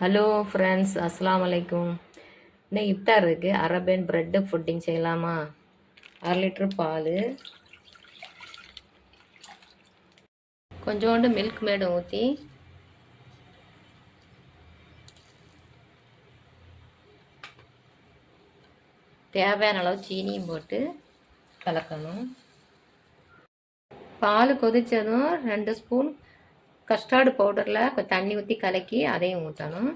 Hello friends, அஸ்ஸலாமு அலைக்கும். இன்னும் இஃப்தார் இருக்குது. அரபியன் ப்ரெட்டு ஃபுட்டிங் செய்யலாமா? 1/2 லிட்டர் பால், கொஞ்சோண்டு மில்க் மேடு ஊற்றி தேவையான அளவு சீனியும் போட்டு கலக்கணும். பால் கொதித்ததும் 2 ஸ்பூன் கஸ்டார்டு பவுடரில் கொஞ்சம் தண்ணி ஊற்றி கலக்கி அதையும் ஊற்றணும்.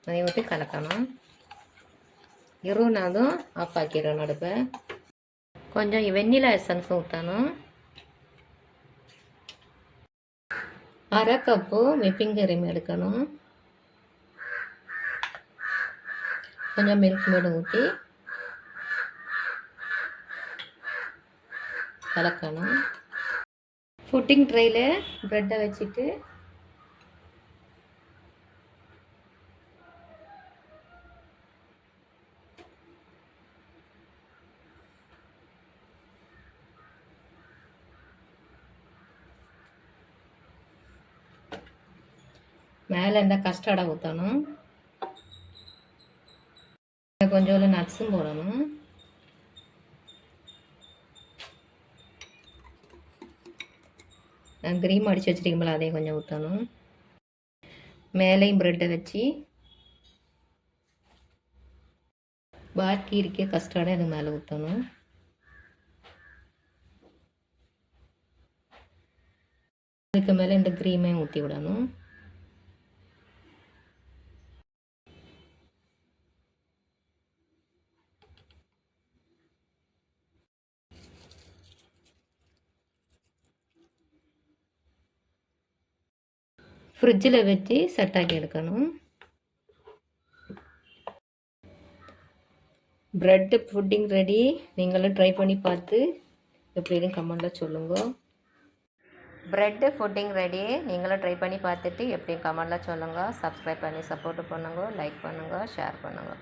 அதையும் ஊற்றி கலக்கணும். இருவுனதும் ஆஃப் ஆக்கிடணும் அடுப்பை. கொஞ்சம் வெண்ணிலா எசன்ஸ் ஊற்றணும். 1/2 கப்பு விப்பிங் கிரீம் எடுக்கணும். கொஞ்சம் மில்க் மேடு ஊற்றி கலக்கணும். ஃபுட்டிங் ட்ரையில் ப்ரெட்டை வச்சுட்டு மேலே இந்த கஸ்டர்டை ஊற்றணும். கொஞ்சோண்டு நட்ஸும் போடணும். க்ரீம் அடித்து வச்சுருக்கீங்களா, அதையும் கொஞ்சம் ஊற்றணும். மேலேயும் ப்ரெட்டை வச்சு பாக்கி இருக்க கஸ்டர்டை அது மேலே ஊற்றணும். அதுக்கு மேலே இந்த க்ரீமையும் ஊற்றி விடணும். ஃப்ரிட்ஜில் வச்சு செட் ஆக்கி எடுக்கணும். Bread pudding ready. நீங்களும் ட்ரை பண்ணி பார்த்து எப்படின்னு கமெண்டில் சொல்லுங்க. Bread pudding ready. நீங்களும் ட்ரை பண்ணி பார்த்துட்டு எப்படி கமெண்டில் சொல்லுங்கள். சப்ஸ்கிரைப் பண்ணி சப்போர்ட் பண்ணுங்க, லைக் பண்ணுங்கள், ஷேர் பண்ணுங்கள்.